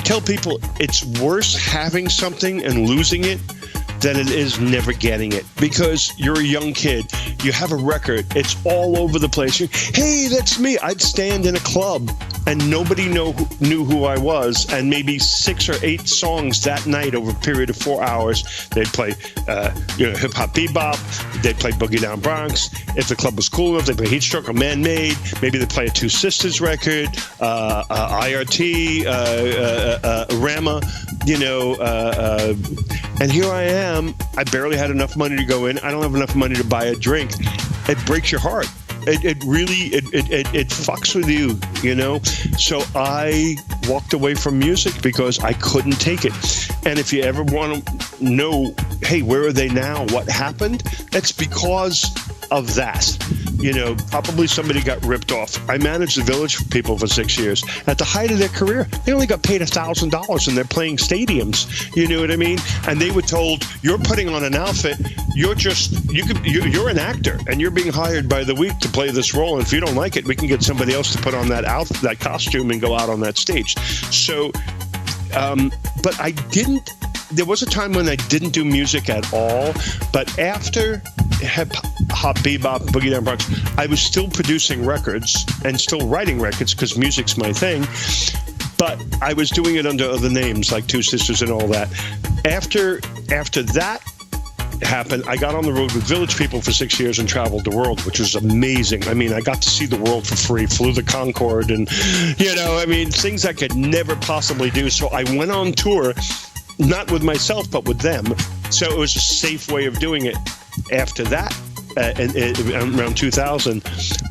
tell people it's worse having something and losing it than it is never getting it, because you're a young kid, you have a record, it's all over the place. Hey, that's me. I'd stand in a club and nobody knew who I was, and maybe 6 or 8 songs that night over a period of 4 hours. They'd play hip hop bebop, they'd play Boogie Down Bronx. If the club was cool enough, they'd play Heat Stroke or Man Made. Maybe they'd play a Two Sisters record, IRT, Rama, and here I am. I barely had enough money to go in. I don't have enough money to buy a drink. It breaks your heart. It really fucks with you, you know? So I walked away from music because I couldn't take it. And if you ever want to know, hey, where are they now? What happened? That's because of that. You know, probably somebody got ripped off. I managed the Village people for 6 years. At the height of their career, they only got paid $1,000 and they're playing stadiums. You know what I mean? And they were told, you're putting on an outfit. You're an actor and you're being hired by the week to play this role. And if you don't like it, we can get somebody else to put on that outfit, that costume, and go out on that stage. So, but I didn't. There was a time when I didn't do music at all, but after hip hop, bebop, Boogie Down Bronx, I was still producing records and still writing records because music's my thing. But I was doing it under other names like Two Sisters and all that. After that happened, I got on the road with Village People for 6 years and traveled the world, which was amazing. I mean, I got to see the world for free, flew the Concorde, and things I could never possibly do. So I went on tour, not with myself, but with them. So it was a safe way of doing it. After that, around 2000,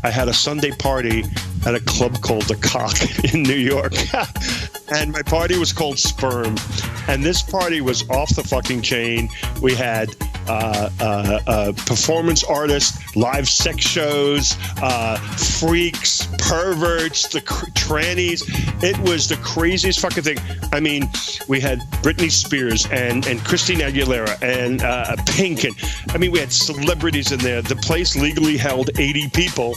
I had a Sunday party at a club called The Cock in New York. And my party was called Sperm. And this party was off the fucking chain. We had performance artists, live sex shows, freaks, perverts, the trannies. It was the craziest fucking thing. I mean, we had Britney Spears and Christina Aguilera and Pink, and I mean, we had celebrities in there. The place legally held 80 people,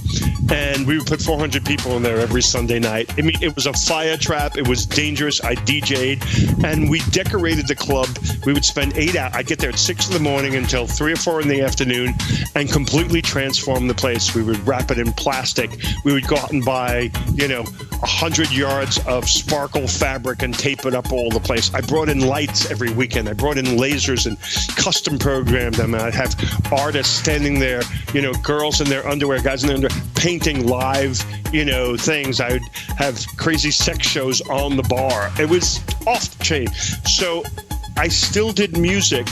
and we would put 400 people in there every Sunday night. I mean, it was a fire trap. It was dangerous. I DJ'd, and we decorated the club. We would spend 8 hours. I'd get there at 6 in the morning until 3 or 4 in the afternoon and completely transform the place. We would wrap it in plastic. We would go out and buy, 100 yards of sparkle fabric and tape it up all the place. I brought in lights every weekend. I brought in lasers and custom programmed them. I'd have artists standing there, girls in their underwear, guys in their underwear, painting live, things. I would have crazy sex shows on the bar. It was off the chain. So I still did music,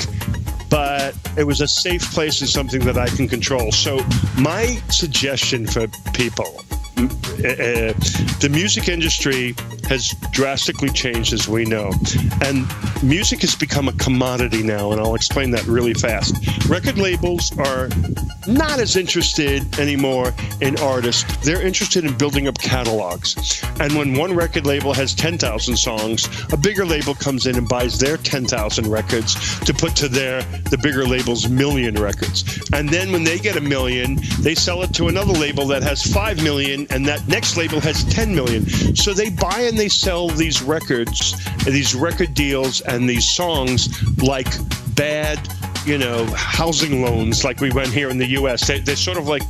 but it was a safe place and something that I can control. So my suggestion for people, the music industry has drastically changed, as we know, and music has become a commodity now, and I'll explain that really fast. Record labels are not as interested anymore in artists. They're interested in building up catalogs. And when one record label has 10,000 songs, a bigger label comes in and buys their 10,000 records to put to the bigger label's million records. And then when they get a million, they sell it to another label that has 5 million, and that next label has 10 million. So they buy and they sell these records, these record deals, and these songs like bad, housing loans, like we went here in the U.S. They're sort of like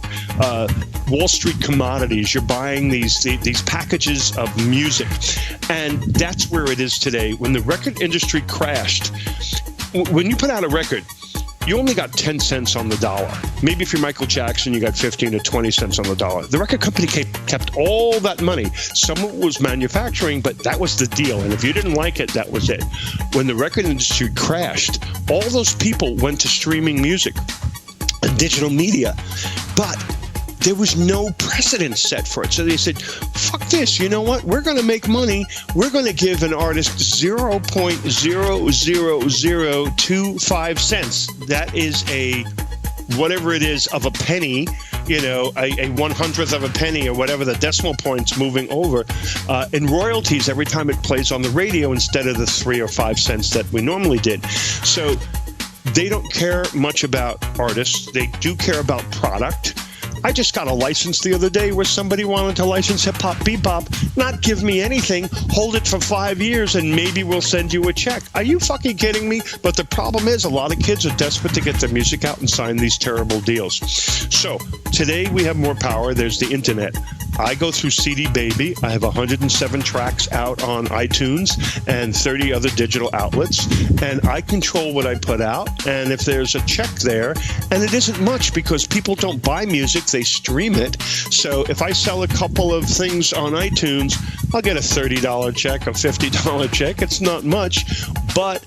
Wall Street commodities. You're buying these packages of music, and that's where it is today. When the record industry crashed, when you put out a record, you only got 10 cents on the dollar. Maybe if you're Michael Jackson, you got 15 to 20 cents on the dollar. The record company kept all that money. Some of it was manufacturing, but that was the deal. And if you didn't like it, that was it. When the record industry crashed, all those people went to streaming music and digital media. But there was no precedent set for it. So they said, fuck this, you know what? We're going to make money. We're going to give an artist 0.00025 cents. That is whatever it is of a penny, a 100th of a penny or whatever the decimal point's moving over in royalties every time it plays on the radio instead of the 3 or 5 cents that we normally did. So they don't care much about artists. They do care about product. I just got a license the other day where somebody wanted to license hip-hop bebop, not give me anything, hold it for 5 years, and maybe we'll send you a check. Are you fucking kidding me? But the problem is a lot of kids are desperate to get their music out and sign these terrible deals. So today we have more power. There's the internet. I go through CD Baby. I have 107 tracks out on iTunes and 30 other digital outlets, and I control what I put out. And if there's a check there, and it isn't much because people don't buy music, they stream it. So if I sell a couple of things on iTunes, I'll get a $30 check, a $50 check. It's not much, but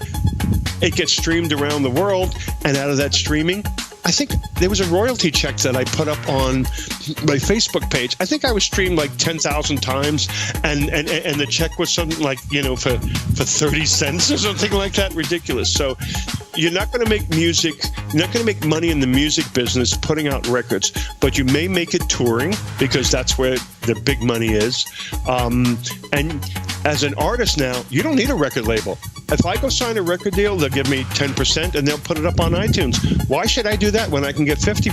it gets streamed around the world, and out of that streaming, I think there was a royalty check that I put up on my Facebook page. I think I was streamed like 10,000 times, and the check was something like, for 30 cents or something like that. Ridiculous. So you're not going to make music, you're not going to make money in the music business putting out records, but you may make it touring because that's where the big money is. And as an artist now, you don't need a record label. If I go sign a record deal, they'll give me 10% and they'll put it up on iTunes. Why should I do that when I can get 50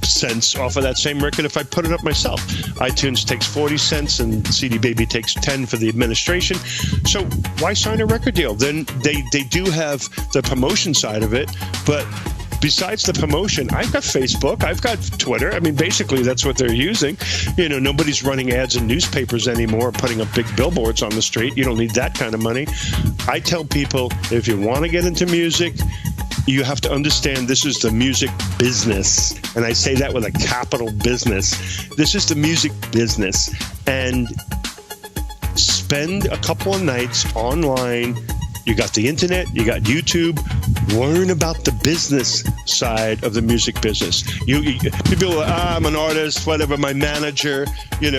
cents off of that same record if I put it up myself? iTunes takes 40 cents and CD Baby takes 10 for the administration. So why sign a record deal? Then they do have the promotion side of it, but besides the promotion, I've got Facebook, I've got Twitter. I mean, basically, that's what they're using. Nobody's running ads in newspapers anymore, putting up big billboards on the street. You don't need that kind of money. I tell people, if you want to get into music, you have to understand this is the music business. And I say that with a capital business. This is the music business. And spend a couple of nights online. You got the internet, you got YouTube. Learn about the business side of the music business. People are, I'm an artist, whatever, my manager,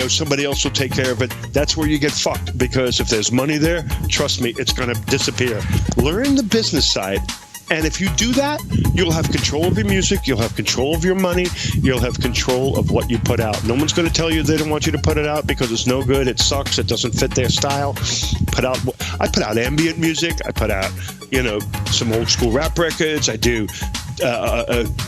somebody else will take care of it. That's where you get fucked, because if there's money there, trust me, it's going to disappear. Learn the business side. And if you do that, you'll have control of your music, you'll have control of your money, you'll have control of what you put out. No one's going to tell you they don't want you to put it out because it's no good, it sucks, it doesn't fit their style. I put out ambient music, I put out, some old school rap records, I do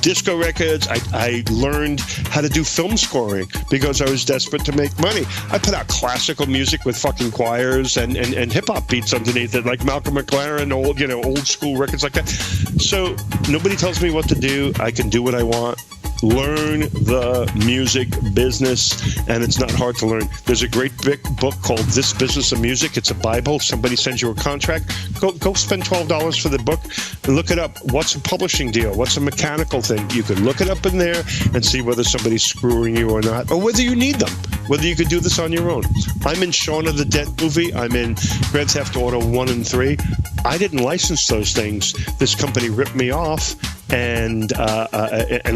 disco records. I learned how to do film scoring because I was desperate to make money. I put out classical music with fucking choirs and hip hop beats underneath it, like Malcolm McLaren, old school records like that. So nobody tells me what to do. I can do what I want. Learn the music business, and it's not hard to learn. There's a great big book called This Business of Music. It's a Bible. Somebody sends you a contract. Go spend $12 for the book and look it up. What's a publishing deal? What's a mechanical thing? You can look it up in there and see whether somebody's screwing you or not, or whether you need them, whether you could do this on your own. I'm in Shaun of the Dead movie. I'm in Grand Theft Auto 1 and 3. I didn't license those things. This company ripped me off and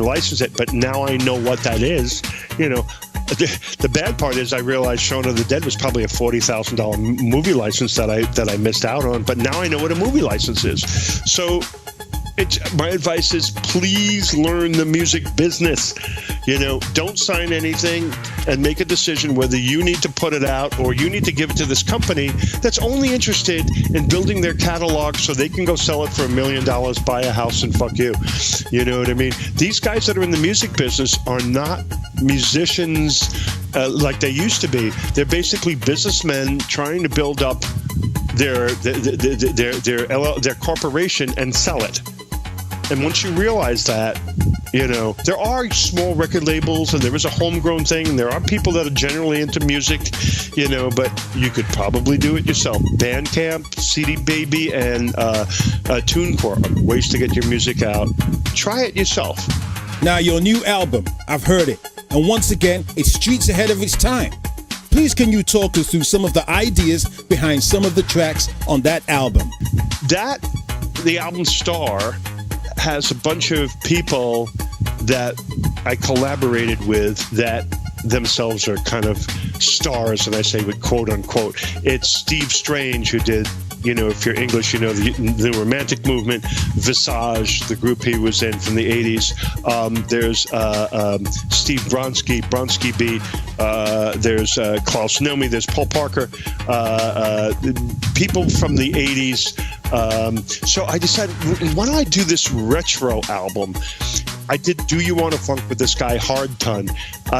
license it, but now I know what that is. The bad part is I realized Shaun of the Dead was probably a $40,000 movie license that I missed out on, but now I know what a movie license is. So my advice is please learn the music business. Don't sign anything and make a decision whether you need to put it out or you need to give it to this company that's only interested in building their catalog so they can go sell it for $1 million, buy a house, and fuck you. You know what I mean? These guys that are in the music business are not musicians like they used to be. They're basically businessmen trying to build up their corporation and sell it. And once you realize that, there are small record labels and there is a homegrown thing. And there are people that are generally into music, but you could probably do it yourself. Bandcamp, CD Baby, and TuneCore are ways to get your music out. Try it yourself.
Now, your new album, I've heard it. And once again, it's streets ahead of its time. Please, can you talk us through some of the ideas behind some of the tracks on that album?
The album Star has a bunch of people that I collaborated with that themselves are kind of stars, and I say with quote unquote. It's Steve Strange who did, if you're English, the Romantic Movement, Visage, the group he was in from the 80s. There's Steve Bronski B. There's Klaus Nomi. There's Paul Parker. People from the 80s. So I decided, why don't I do this retro album? I did Do You Want to Funk with this guy, Hard Ton.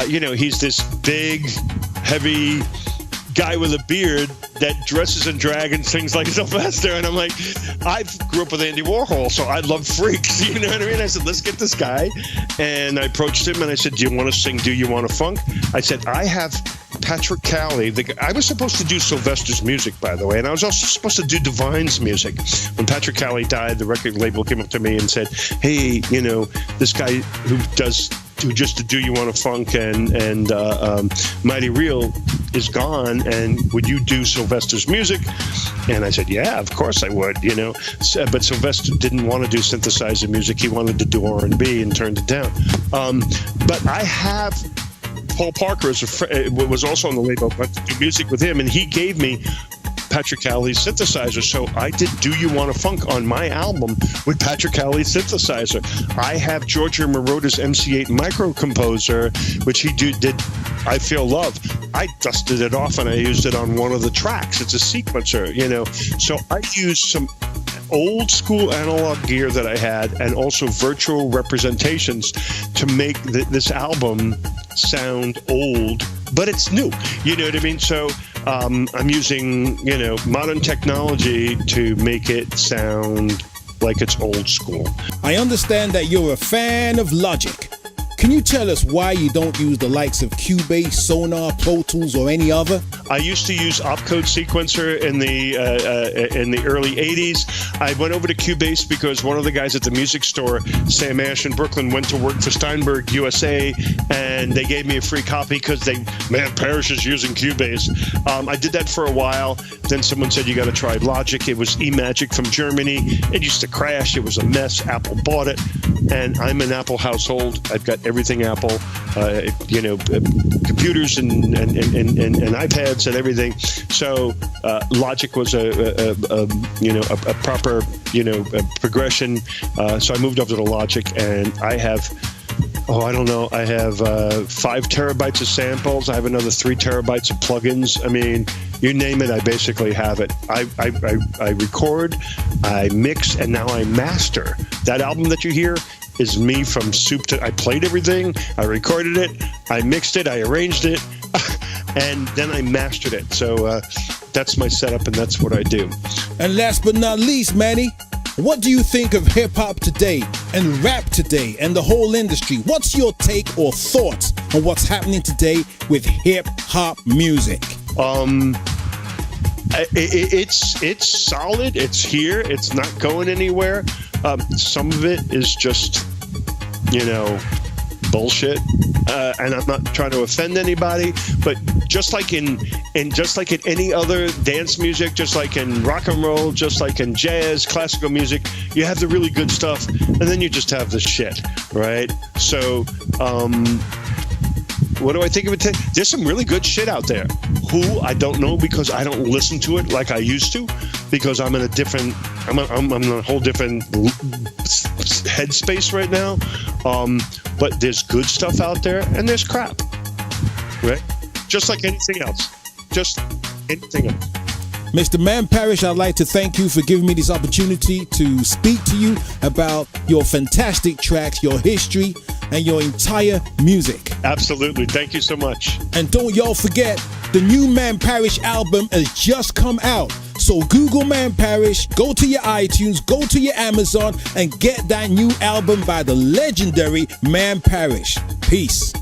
He's this big, heavy guy with a beard that dresses in drag and sings like Sylvester. And I'm like, I grew up with Andy Warhol, so I love freaks. You know what I mean? I said, let's get this guy. And I approached him and I said, do you want to sing Do You Want to Funk? I said, I have Patrick Cowley. I was supposed to do Sylvester's music, by the way, and I was also supposed to do Divine's music. When Patrick Cowley died, the record label came up to me and said, hey, this guy who just to Do You Want to Funk and Mighty Real is gone, and would you do Sylvester's music? And I said, yeah, of course I would, but Sylvester didn't want to do synthesizer music. He wanted to do R&B and turned it down. But I have Paul Parker was also on the label, but to do music with him, and he gave me Patrick Cowley's synthesizer. So I did Do You Want to Funk on my album with Patrick Cowley's synthesizer. I have Giorgio Moroder's MC8 micro composer, which he did I Feel Love. I dusted it off and I used it on one of the tracks. It's a sequencer, So I used some old school analog gear that I had and also virtual representations to make this album sound old, but it's new. You know what I mean? So I'm using, modern technology to make it sound like it's old school.
I understand that you're a fan of Logic. Can you tell us why you don't use the likes of Cubase, Sonar, Pro Tools, or any other?
I used to use opcode sequencer in the early 80s. I went over to Cubase because one of the guys at the music store, Sam Ash in Brooklyn, went to work for Steinberg USA, and they gave me a free copy because Parrish is using Cubase. I did that for a while. Then someone said, you got to try Logic. It was eMagic from Germany. It used to crash. It was a mess. Apple bought it. and I'm an Apple household. I've got everything Apple, computers and iPads and everything. So Logic was a proper progression. So I moved over to Logic, and I have. I have 5 terabytes of samples. I have another 3 terabytes of plugins. I mean, you name it, I basically have it. I record, I mix, and now I master. That album that you hear is me from soup to... I played everything, I recorded it, I mixed it, I arranged it, and then I mastered it. So that's my setup, and that's what I do.
And last but not least, Manny, what do you think of hip-hop today and rap today and the whole industry? What's your take or thoughts on what's happening today with hip-hop music?
It's solid. It's here. It's not going anywhere. Some of it is just, bullshit. And I'm not trying to offend anybody, but just like in any other dance music, just like in rock and roll, just like in jazz, classical music, you have the really good stuff, and then you just have the shit, right? So, what do I think of it? There's some really good shit out there. Who I don't know, because I don't listen to it like I used to, because I'm in a different, I'm in a whole different headspace right now. But there's good stuff out there, and there's crap, right? Just like anything else. Just anything else.
Mr. Man Parrish, I'd like to thank you for giving me this opportunity to speak to you about your fantastic tracks, your history, and your entire music.
Absolutely. Thank you so much.
And don't y'all forget, the new Man Parrish album has just come out. So Google Man Parrish, go to your iTunes, go to your Amazon, and get that new album by the legendary Man Parrish. Peace.